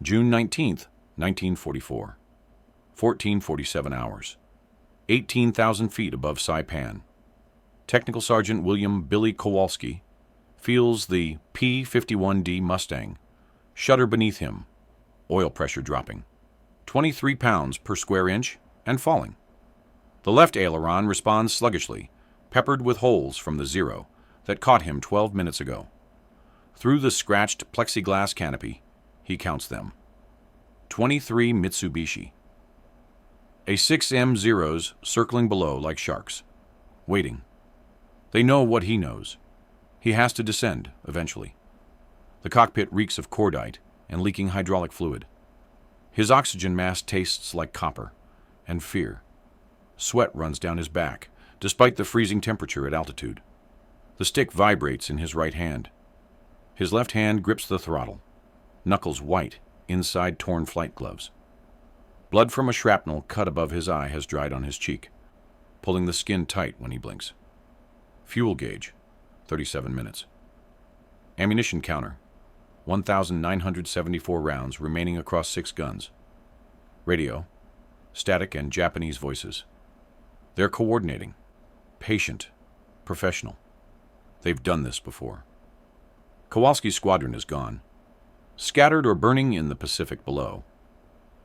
June 19, 1944. 14:47 hours. 18,000 feet above Saipan. Technical Sergeant William Billy Kowalski feels the P-51D Mustang shudder beneath him, oil pressure dropping. 23 pounds per square inch and falling. The left aileron responds sluggishly, peppered with holes from the Zero that caught him 12 minutes ago. Through the scratched plexiglass canopy, he counts them. 23 Mitsubishi. A 6M Zeros circling below like sharks, waiting. They know what he knows. He has to descend, eventually. The cockpit reeks of cordite and leaking hydraulic fluid. His oxygen mask tastes like copper and fear. Sweat runs down his back, despite the freezing temperature at altitude. The stick vibrates in his right hand. His left hand grips the throttle, knuckles white inside torn flight gloves. Blood from a shrapnel cut above his eye has dried on his cheek, pulling the skin tight when he blinks. Fuel gauge, 37 minutes. Ammunition counter, 1,974 rounds remaining across 6 guns. Radio, static and Japanese voices. They're coordinating, patient, professional. They've done this before. Kowalski's squadron is gone, scattered or burning in the Pacific below.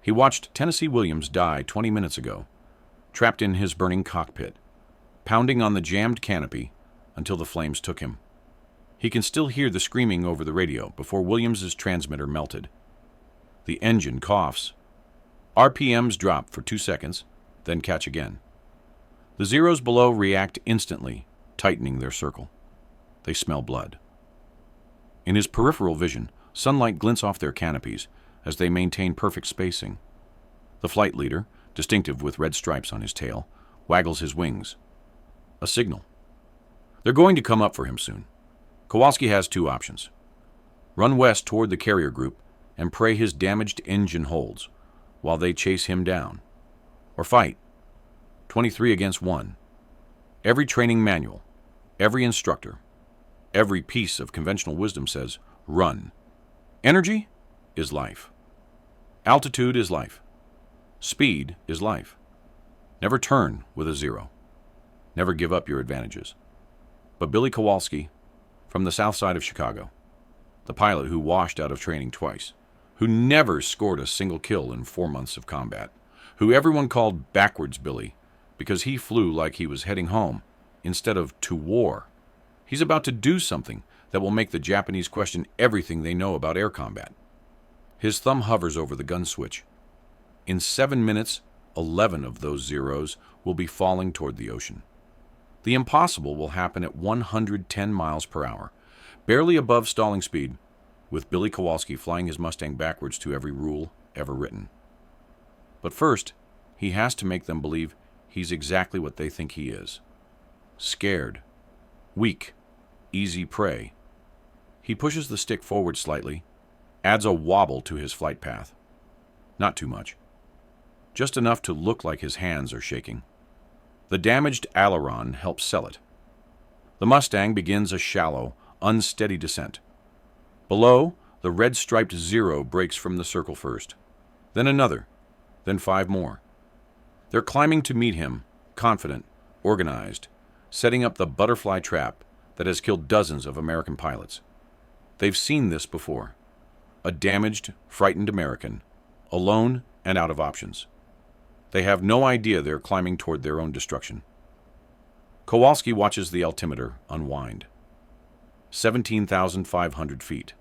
He watched Tennessee Williams die 20 minutes ago, trapped in his burning cockpit, pounding on the jammed canopy until the flames took him. He can still hear the screaming over the radio before Williams's transmitter melted. The engine coughs. RPMs drop for 2 seconds, then catch again. The Zeros below react instantly, tightening their circle. They smell blood. In his peripheral vision, sunlight glints off their canopies as they maintain perfect spacing. The flight leader, distinctive with red stripes on his tail, waggles his wings. A signal. They're going to come up for him soon. Kowalski has 2 options. Run west toward the carrier group and pray his damaged engine holds while they chase him down. Or fight. 23 against 1. Every training manual, every instructor, every piece of conventional wisdom says, run. Energy is life. Altitude is life. Speed is life. Never turn with a 0. Never give up your advantages. But Billy Kowalski, from the south side of Chicago, the pilot who washed out of training twice, who never scored a single kill in 4 months of combat, who everyone called backwards Billy because he flew like he was heading home instead of to war. He's about to do something that will make the Japanese question everything they know about air combat. His thumb hovers over the gun switch. In 7 minutes, 11 of those Zeros will be falling toward the ocean. The impossible will happen at 110 miles per hour, barely above stalling speed, with Billy Kowalski flying his Mustang backwards to every rule ever written. But first, he has to make them believe he's exactly what they think he is. Scared. Weak. Easy prey. He pushes the stick forward slightly, adds a wobble to his flight path. Not too much. Just enough to look like his hands are shaking. The damaged aileron helps sell it. The Mustang begins a shallow, unsteady descent. Below, the red-striped Zero breaks from the circle first. Then another. Then 5 more. They're climbing to meet him, confident, organized, setting up the butterfly trap that has killed dozens of American pilots. They've seen this before. A damaged, frightened American, alone and out of options. They have no idea they're climbing toward their own destruction. Kowalski watches the altimeter unwind. 17,500 feet.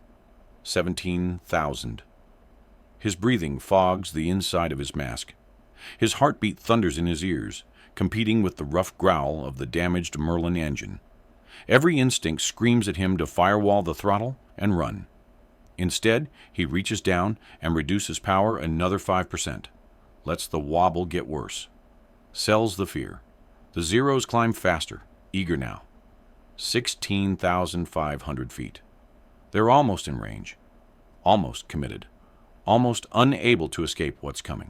17,000. His breathing fogs the inside of his mask. His heartbeat thunders in his ears, competing with the rough growl of the damaged Merlin engine. Every instinct screams at him to firewall the throttle and run. Instead, he reaches down and reduces power another 5%. Lets the wobble get worse. Sells the fear. The Zeros climb faster, eager now. 16,500 feet. They're almost in range. Almost committed. Almost unable to escape what's coming.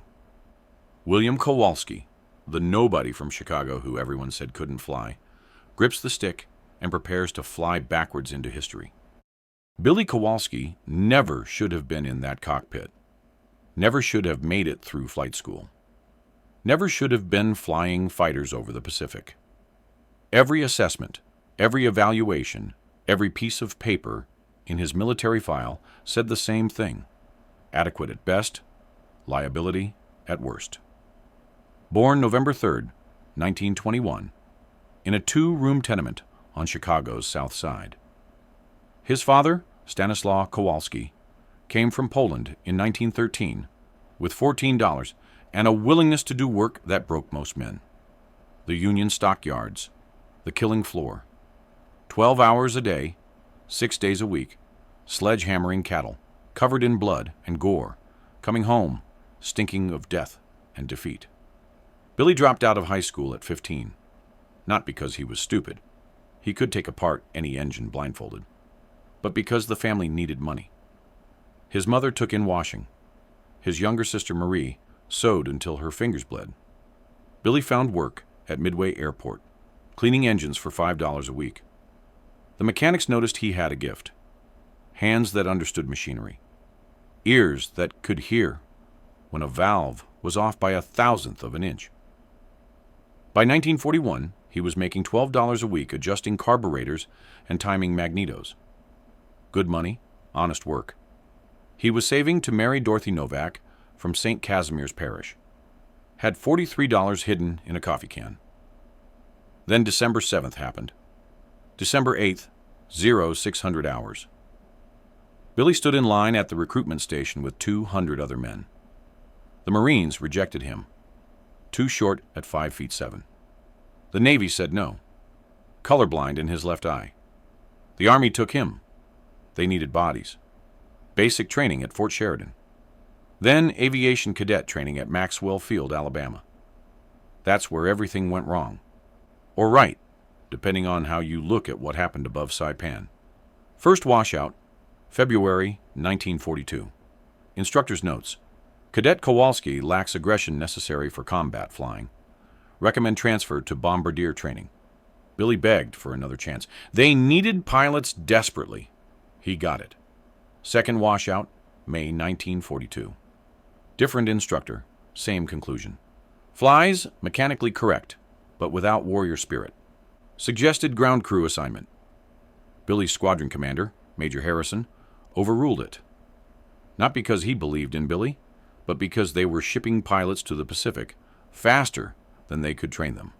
William Kowalski, the nobody from Chicago who everyone said couldn't fly, grips the stick and prepares to fly backwards into history. Billy Kowalski never should have been in that cockpit. never should have made it through flight school. Never should have been flying fighters over the Pacific. Every assessment, every evaluation, every piece of paper in his military file said the same thing: adequate at best, liability at worst. Born November 3, 1921, in a 2-room tenement on Chicago's South Side. His father, Stanislaw Kowalski, came from Poland in 1913 with $14 and a willingness to do work that broke most men. The Union stockyards, the killing floor, 12 hours a day, 6 days a week, sledgehammering cattle, covered in blood and gore, coming home, stinking of death and defeat. Billy dropped out of high school at 15, not because he was stupid. He could take apart any engine blindfolded, but because the family needed money. His mother took in washing. His younger sister Marie sewed until her fingers bled. Billy found work at Midway Airport, cleaning engines for $5 a week. The mechanics noticed he had a gift: hands that understood machinery, ears that could hear when a valve was off by 1/1000th of an inch. By 1941, he was making $12 a week adjusting carburetors and timing magnetos. Good money, honest work. He was saving to marry Dorothy Novak from St. Casimir's Parish. Had $43 hidden in a coffee can. Then December 7th happened. December 8th, 0600 hours. Billy stood in line at the recruitment station with 200 other men. The Marines rejected him. Too short at 5'7". The Navy said no. Colorblind in his left eye. The Army took him. They needed bodies. Basic training at Fort Sheridan. Then aviation cadet training at Maxwell Field, Alabama. That's where everything went wrong. Or right, depending on how you look at what happened above Saipan. First washout, February 1942. Instructor's notes: Cadet Kowalski lacks aggression necessary for combat flying. Recommend transfer to bombardier training. Billy begged for another chance. They needed pilots desperately. He got it. Second washout, May 1942. Different instructor, same conclusion. Flies mechanically correct, but without warrior spirit. Suggested ground crew assignment. Billy's squadron commander, Major Harrison, overruled it. Not because he believed in Billy, but because they were shipping pilots to the Pacific faster than they could train them.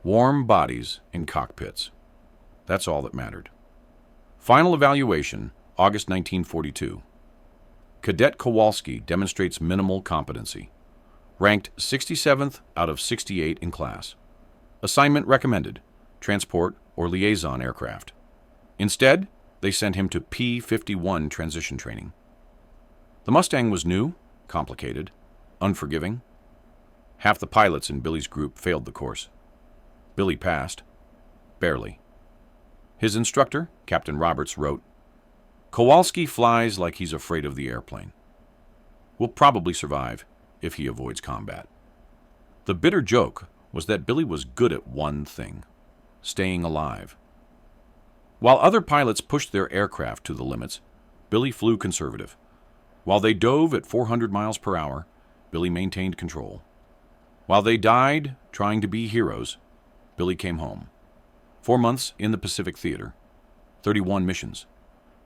Warm bodies in cockpits. That's all that mattered. Final evaluation, August 1942. Cadet Kowalski demonstrates minimal competency. Ranked 67th out of 68 in class. Assignment recommended: transport or liaison aircraft. Instead, they sent him to P-51 transition training. The Mustang was new, complicated, unforgiving. Half the pilots in Billy's group failed the course. Billy passed. Barely. His instructor, Captain Roberts, wrote, "Kowalski flies like he's afraid of the airplane. Will probably survive if he avoids combat." The bitter joke was that Billy was good at one thing: staying alive. While other pilots pushed their aircraft to the limits, Billy flew conservative. While they dove at 400 miles per hour, Billy maintained control. While they died trying to be heroes, Billy came home. 4 months in the Pacific Theater. 31 missions.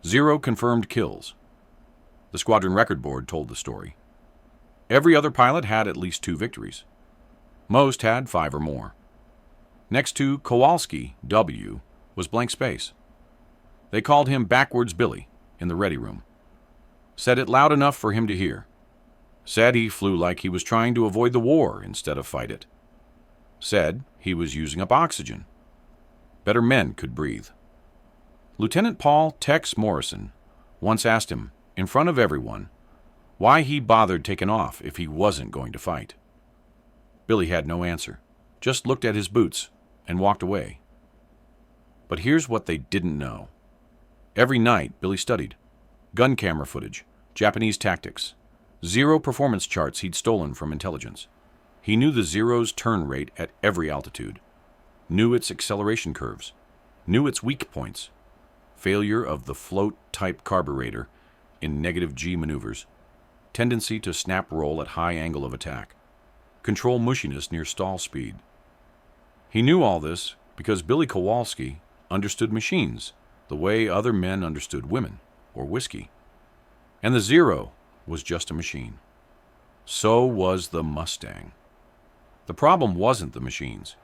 0 confirmed kills. The squadron record board told the story. Every other pilot had at least 2 victories. Most had 5 or more. Next to Kowalski, W, was blank space. They called him Backwards Billy in the ready room. Said it loud enough for him to hear. Said he flew like he was trying to avoid the war instead of fight it. Said he was using up oxygen. Better men could breathe. Lieutenant Paul Tex Morrison once asked him, in front of everyone, why he bothered taking off if he wasn't going to fight. Billy had no answer, just looked at his boots and walked away. But here's what they didn't know. Every night, Billy studied. Gun camera footage, Japanese tactics, 0 performance charts he'd stolen from intelligence. He knew the Zero's turn rate at every altitude, knew its acceleration curves, knew its weak points, failure of the float-type carburetor in negative G maneuvers, tendency to snap roll at high angle of attack, control mushiness near stall speed. He knew all this because Billy Kowalski understood machines the way other men understood women or whiskey. And the Zero was just a machine. So was the Mustang. The problem wasn't the machines.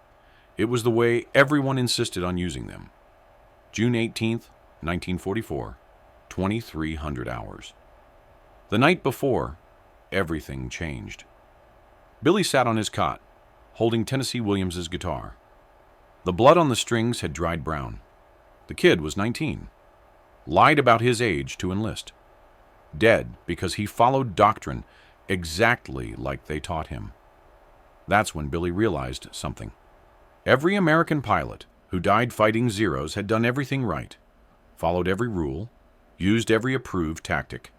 It was the way everyone insisted on using them. June 18th, 1944, 2300 hours. The night before, everything changed. Billy sat on his cot, holding Tennessee Williams's guitar. The blood on the strings had dried brown. The kid was 19. Lied about his age to enlist. Dead because he followed doctrine exactly like they taught him. That's when Billy realized something. Every American pilot who died fighting Zeros had done everything right, followed every rule, used every approved tactic,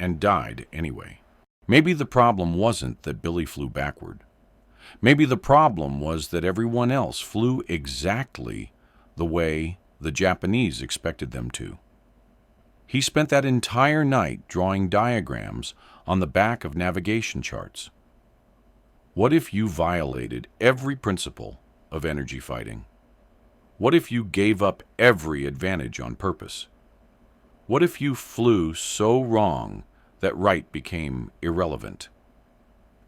and died anyway. Maybe the problem wasn't that Billy flew backward. Maybe the problem was that everyone else flew exactly the way the Japanese expected them to. He spent that entire night drawing diagrams on the back of navigation charts. What if you violated every principle of energy fighting? What if you gave up every advantage on purpose? What if you flew so wrong that right became irrelevant?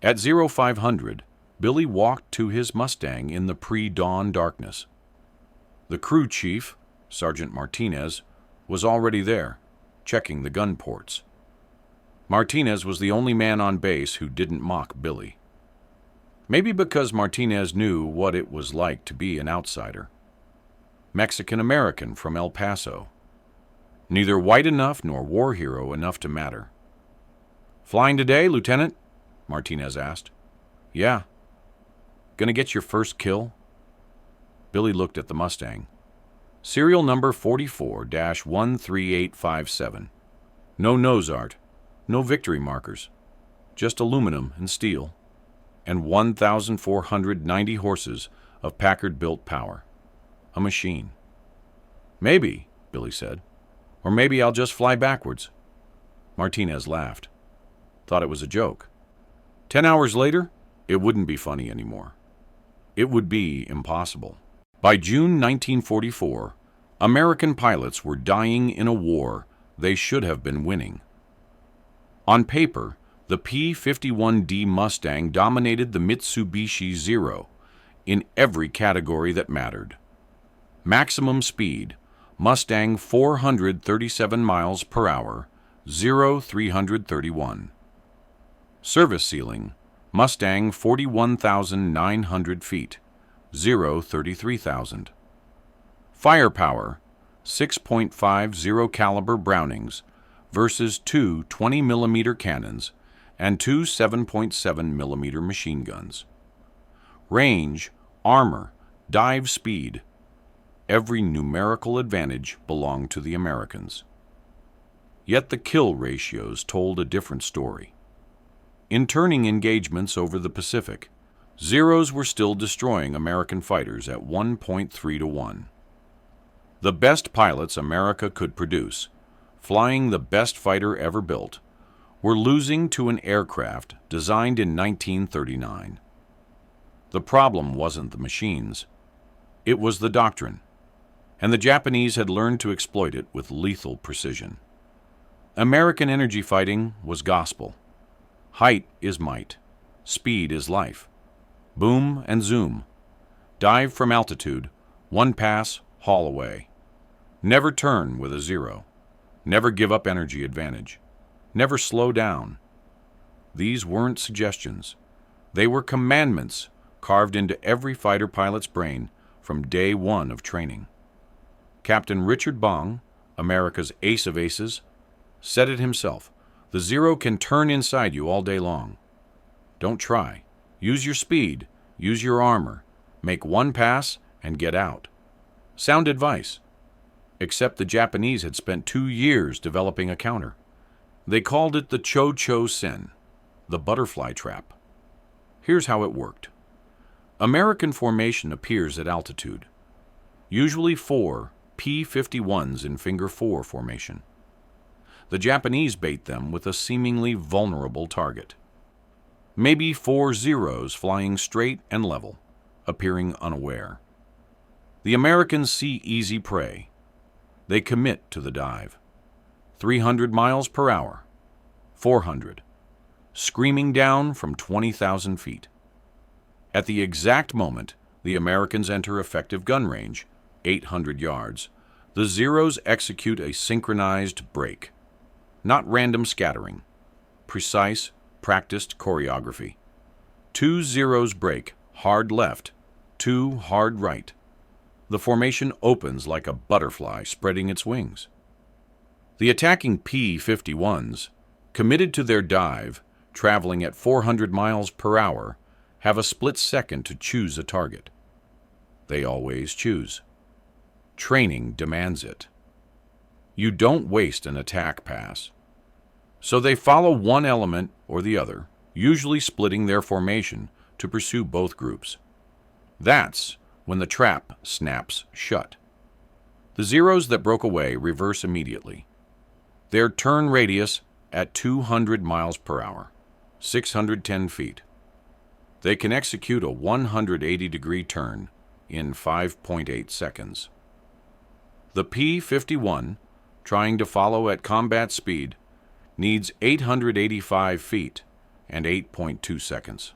At 0500, Billy walked to his Mustang in the pre-dawn darkness. The crew chief, Sergeant Martinez, was already there, checking the gun ports. Martinez was the only man on base who didn't mock Billy. Maybe because Martinez knew what it was like to be an outsider. Mexican-American from El Paso. Neither white enough nor war hero enough to matter. "Flying today, Lieutenant?" Martinez asked. "Yeah." "Gonna get your first kill?" Billy looked at the Mustang. Serial number 44-13857. No nose art, no victory markers, just aluminum and steel, and 1,490 horses of Packard-built power. A machine. "Maybe," Billy said. "Or maybe I'll just fly backwards." Martinez laughed. Thought it was a joke. 10 hours later, it wouldn't be funny anymore. It would be impossible. By June 1944, American pilots were dying in a war they should have been winning. On paper, the P-51D Mustang dominated the Mitsubishi Zero in every category that mattered. Maximum speed, Mustang 437 miles per hour, 331. Service ceiling, Mustang 41,900 feet, 33,000. Firepower, 6.50 caliber Brownings versus two 20mm cannons and two 7.7mm machine guns. Range, armor, dive speed. Every numerical advantage belonged to the Americans. Yet the kill ratios told a different story. In turning engagements over the Pacific, Zeros were still destroying American fighters at 1.3 to 1. The best pilots America could produce, flying the best fighter ever built, were losing to an aircraft designed in 1939. The problem wasn't the machines. It was the doctrine, and the Japanese had learned to exploit it with lethal precision. American energy fighting was gospel. Height is might. Speed is life. Boom and zoom. Dive from altitude. One pass, haul away. Never turn with a zero. Never give up energy advantage. Never slow down. These weren't suggestions. They were commandments carved into every fighter pilot's brain from day one of training. Captain Richard Bong, America's ace of aces, said it himself. The Zero can turn inside you all day long. Don't try. Use your speed. Use your armor. Make one pass and get out. Sound advice. Except the Japanese had spent 2 years developing a counter. They called it the Cho-Cho-Sen, the butterfly trap. Here's how it worked. American formation appears at altitude. Usually 4 P-51s in Finger 4 formation. the Japanese bait them with a seemingly vulnerable target. Maybe 4 Zeros flying straight and level, appearing unaware. The Americans see easy prey. They commit to the dive. 300 miles per hour, 400, screaming down from 20,000 feet. At the exact moment the Americans enter effective gun range, 800 yards, the Zeros execute a synchronized break. Not random scattering. Precise, practiced choreography. 2 Zeros break, hard left, 2 hard right. The formation opens like a butterfly spreading its wings. The attacking P-51s, committed to their dive, traveling at 400 miles per hour, have a split second to choose a target. They always choose. Training demands it. You don't waste an attack pass. So they follow one element or the other, usually splitting their formation to pursue both groups. That's when the trap snaps shut. The Zeros that broke away reverse immediately. Their turn radius at 200 miles per hour, 610 feet. They can execute a 180-degree turn in 5.8 seconds. The P-51, trying to follow at combat speed, needs 885 feet and 8.2 seconds.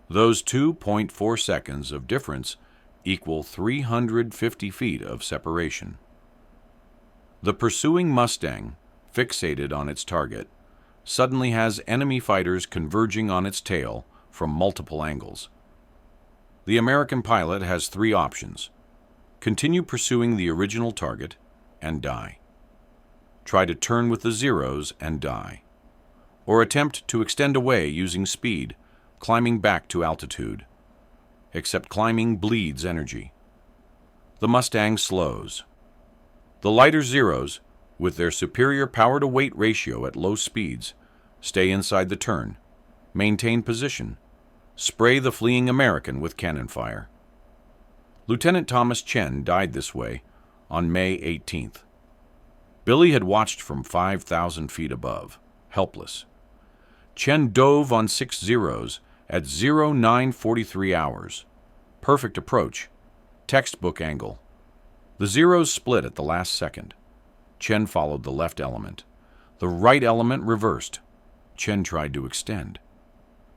Those 2.4 seconds of difference equal 350 feet of separation. The pursuing Mustang, fixated on its target, suddenly has enemy fighters converging on its tail from multiple angles. The American pilot has 3 options: continue pursuing the original target and die, try to turn with the Zeros and die, or attempt to extend away using speed, climbing back to altitude. Except climbing bleeds energy. The Mustang slows. The lighter Zeros, with their superior power-to-weight ratio at low speeds, stay inside the turn, maintain position, spray the fleeing American with cannon fire. Lieutenant Thomas Chen died this way on May 18th. Billy had watched from 5,000 feet above, helpless. Chen dove on 6 Zeros at 0943 hours. Perfect approach, textbook angle. The Zeros split at the last second. Chen followed the left element. The right element reversed. Chen tried to extend.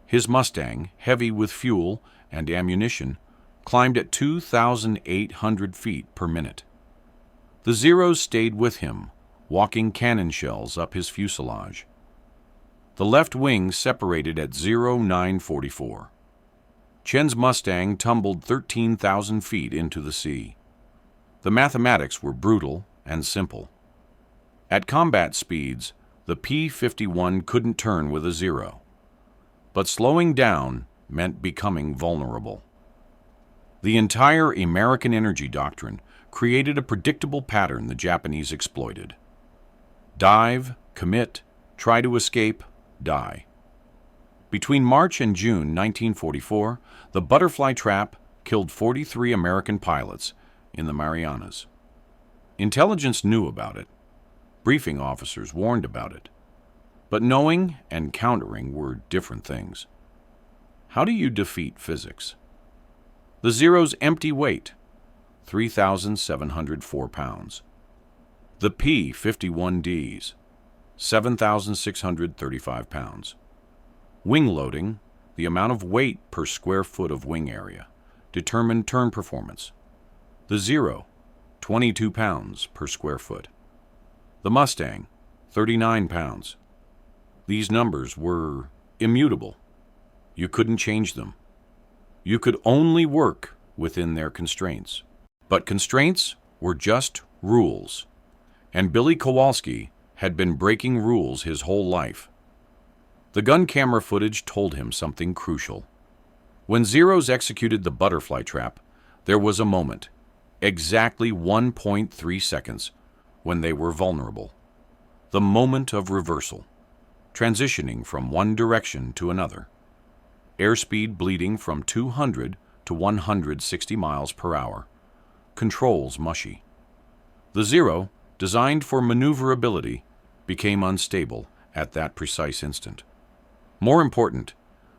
His Mustang, heavy with fuel and ammunition, climbed at 2,800 feet per minute. The Zeros stayed with him, walking cannon shells up his fuselage. The left wing separated at 0944. Chen's Mustang tumbled 13,000 feet into the sea. The mathematics were brutal and simple. At combat speeds, the P-51 couldn't turn with a Zero. But slowing down meant becoming vulnerable. The entire American energy doctrine created a predictable pattern the Japanese exploited. Dive, commit, try to escape, die. Between March and June 1944, the butterfly trap killed 43 American pilots in the Marianas. Intelligence knew about it. Briefing officers warned about it. But knowing and countering were different things. How do you defeat physics? The Zero's empty weight, 3,704 pounds. The P-51Ds, 7,635 pounds. Wing loading, the amount of weight per square foot of wing area, determined turn performance. The Zero, 22 pounds per square foot. The Mustang, 39 pounds. These numbers were immutable. You couldn't change them. You could only work within their constraints. But constraints were just rules. And Billy Kowalski had been breaking rules his whole life. The gun camera footage told him something crucial. When Zeros executed the butterfly trap, there was a moment, exactly 1.3 seconds, when they were vulnerable. The moment of reversal, transitioning from one direction to another. Airspeed bleeding from 200 to 160 miles per hour. Controls mushy. The Zero, designed for maneuverability, became unstable at that precise instant. More important,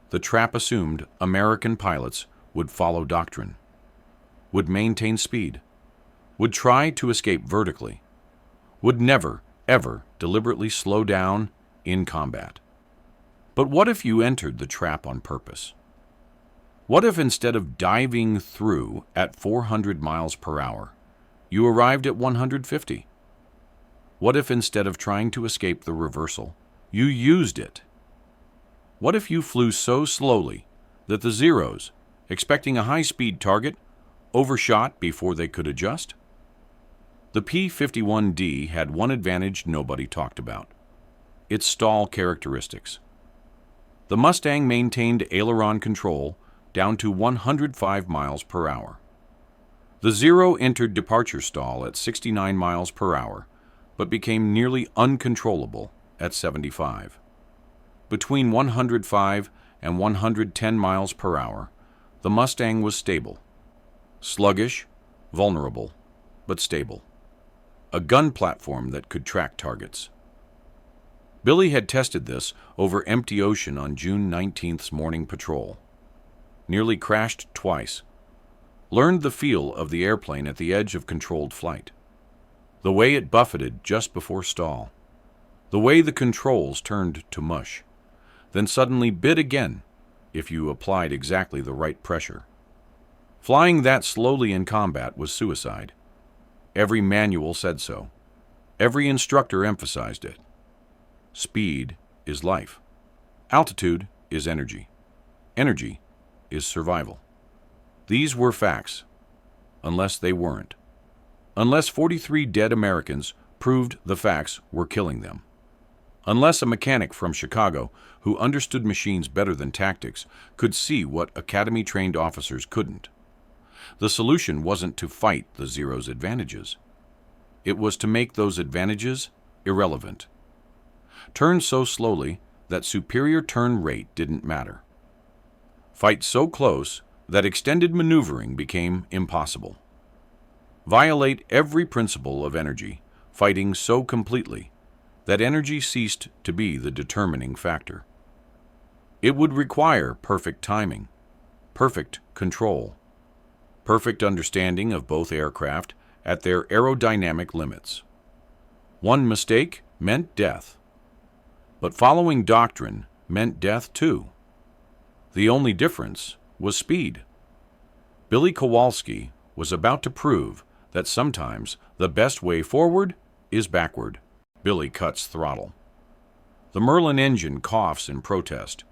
the trap assumed American pilots would follow doctrine, would maintain speed, would try to escape vertically, would never, ever deliberately slow down in combat. But what if you entered the trap on purpose? What if instead of diving through at 400 miles per hour, you arrived at 150? What if instead of trying to escape the reversal, you used it? What if you flew so slowly that the Zeros, expecting a high-speed target, overshot before they could adjust? The P-51D had one advantage nobody talked about: its stall characteristics. The Mustang maintained aileron control down to 105 miles per hour. The Zero entered departure stall at 69 miles per hour, but became nearly uncontrollable at 75. Between 105 and 110 miles per hour, the Mustang was stable. Sluggish, vulnerable, but stable. A gun platform that could track targets. Billy had tested this over empty ocean on June 19th's morning patrol. Nearly crashed twice. Learned the feel of the airplane at the edge of controlled flight. The way it buffeted just before stall. The way the controls turned to mush, then suddenly bit again if you applied exactly the right pressure. Flying that slowly in combat was suicide. Every manual said so. Every instructor emphasized it. Speed is life. Altitude is energy. Energy is survival. These were facts, unless they weren't. Unless 43 dead Americans proved the facts were killing them. Unless a mechanic from Chicago, who understood machines better than tactics, could see what academy-trained officers couldn't. The solution wasn't to fight the Zero's advantages. It was to make those advantages irrelevant. Turn so slowly that superior turn rate didn't matter. Fight so close that extended maneuvering became impossible. Violate every principle of energy, fighting so completely that energy ceased to be the determining factor. It would require perfect timing, perfect control, perfect understanding of both aircraft at their aerodynamic limits. One mistake meant death. But following doctrine meant death too. The only difference was speed. Billy Kowalski was about to prove that sometimes the best way forward is backward. Billy cuts throttle. The Merlin engine coughs in protest.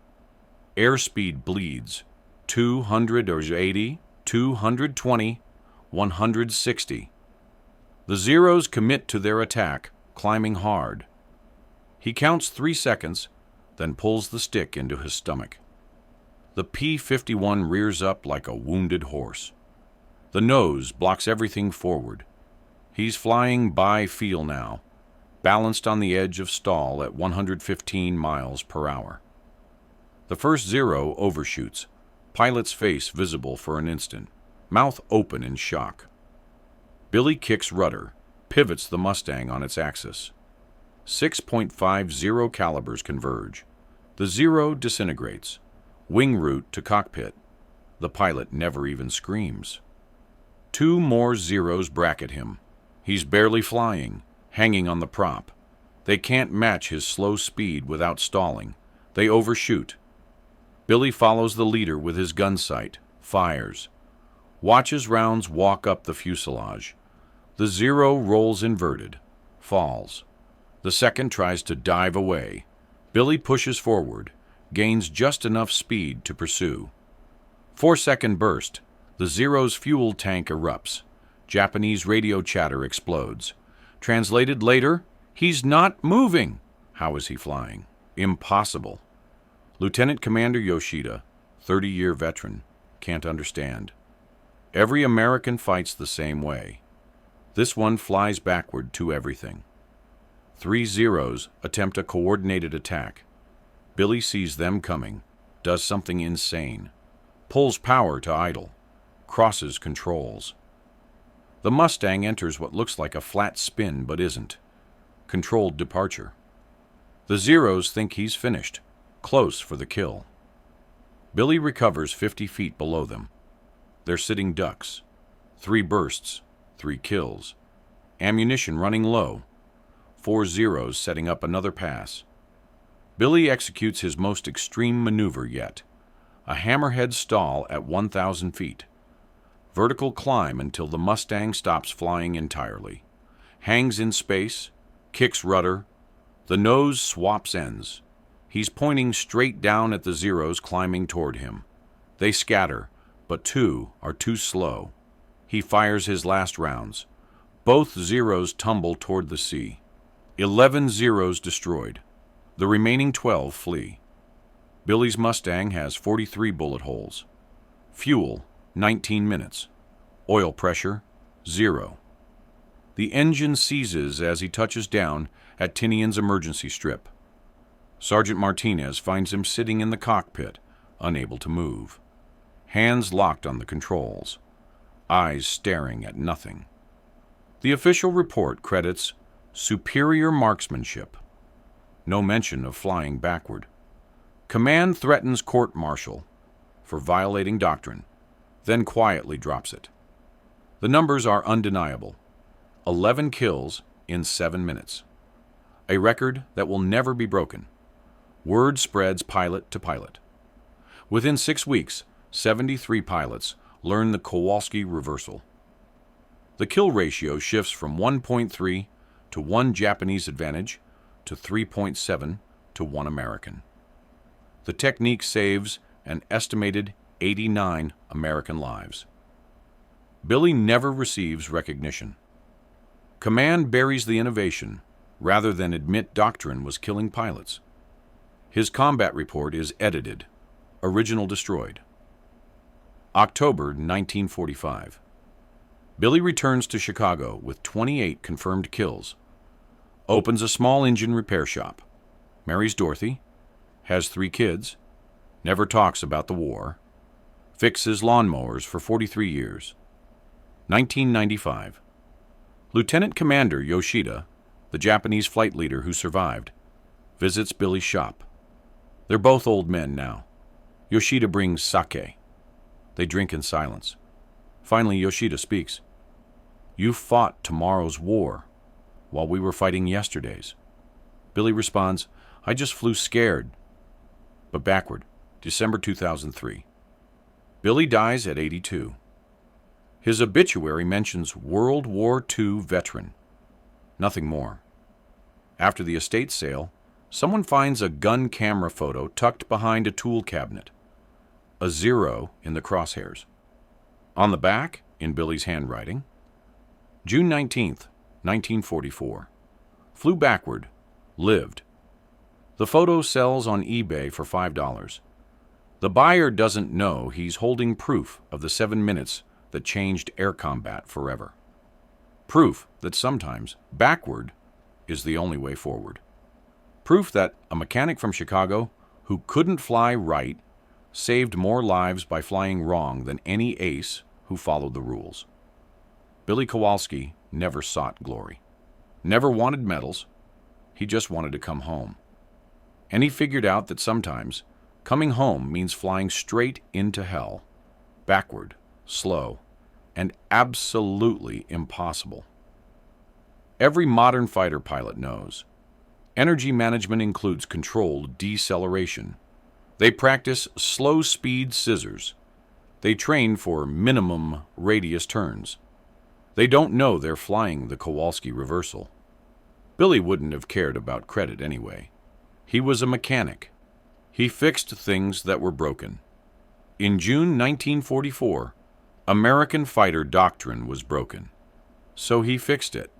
Airspeed bleeds. 280, 220, 160. The Zeros commit to their attack, climbing hard. He counts 3 seconds, then pulls the stick into his stomach. The P-51 rears up like a wounded horse. The nose blocks everything forward. He's flying by feel now, balanced on the edge of stall at 115 miles per hour. The first Zero overshoots, pilot's face visible for an instant, mouth open in shock. Billy kicks rudder, pivots the Mustang on its axis. 6.50 calibers converge. The Zero disintegrates. Wing route to cockpit. The pilot never even screams. 2 more Zeros bracket him. He's barely flying, hanging on the prop. They can't match his slow speed without stalling. They overshoot. Billy follows the leader with his gun sight, fires. Watches rounds walk up the fuselage. The Zero rolls inverted, falls. The second tries to dive away. Billy pushes forward, gains just enough speed to pursue. 4-second burst. The Zero's fuel tank erupts. Japanese radio chatter explodes. Translated later, he's not moving. How is he flying? Impossible. Lieutenant Commander Yoshida, 30-year veteran, can't understand. Every American fights the same way. This one flies backward to everything. 3 Zeros attempt a coordinated attack. Billy sees them coming, does something insane, pulls power to idle, crosses controls. The Mustang enters what looks like a flat spin but isn't. Controlled departure. The Zeros think he's finished, close for the kill. Billy recovers 50 feet below them. They're sitting ducks. 3 bursts, 3 kills. Ammunition running low. 4 Zeros setting up another pass. Billy executes his most extreme maneuver yet. A hammerhead stall at 1,000 feet. Vertical climb until the Mustang stops flying entirely. Hangs in space, kicks rudder. The nose swaps ends. He's pointing straight down at the Zeros climbing toward him. They scatter, but 2 are too slow. He fires his last rounds. Both Zeros tumble toward the sea. 11 Zeros destroyed. The remaining 12 flee. Billy's Mustang has 43 bullet holes. Fuel, 19 minutes. Oil pressure, 0. The engine seizes as he touches down at Tinian's emergency strip. Sergeant Martinez finds him sitting in the cockpit, unable to move. Hands locked on the controls. Eyes staring at nothing. The official report credits superior marksmanship. No mention of flying backward. Command threatens court-martial for violating doctrine, then quietly drops it. The numbers are undeniable. 11 kills in 7 minutes. A record that will never be broken. Word spreads pilot to pilot. Within 6 weeks, 73 pilots learn the Kowalski reversal. The kill ratio shifts from 1.3 to 1 Japanese advantage to 3.7 to 1 American. The technique saves an estimated 89 American lives. Billy never receives recognition. Command buries the innovation rather than admit doctrine was killing pilots. His combat report is edited. Original destroyed. October 1945. Billy returns to Chicago with 28 confirmed kills. Opens a small engine repair shop. Marries Dorothy. Has 3 kids. Never talks about the war. Fixes lawnmowers for 43 years. 1995. Lieutenant Commander Yoshida, the Japanese flight leader who survived, visits Billy's shop. They're both old men now. Yoshida brings sake. They drink in silence. Finally, Yoshida speaks. "You fought tomorrow's war while we were fighting yesterday's." Billy responds, "I just flew scared." But backward, December 2003. Billy dies at 82. His obituary mentions World War II veteran. Nothing more. After the estate sale, someone finds a gun camera photo tucked behind a tool cabinet. A 0 in the crosshairs. On the back, in Billy's handwriting, June 19th, 1944. Flew backward. Lived. The photo sells on eBay for $5. The buyer doesn't know he's holding proof of the 7 minutes that changed air combat forever. Proof that sometimes backward is the only way forward. Proof that a mechanic from Chicago who couldn't fly right saved more lives by flying wrong than any ace who followed the rules. Billy Kowalski never sought glory. Never wanted medals. He just wanted to come home. And he figured out that sometimes coming home means flying straight into hell, backward, slow, and absolutely impossible. Every modern fighter pilot knows. Energy management includes controlled deceleration. They practice slow-speed scissors. They train for minimum radius turns. They don't know they're flying the Kowalski reversal. Billy wouldn't have cared about credit anyway. He was a mechanic. He fixed things that were broken. In June 1944, American fighter doctrine was broken. So he fixed it.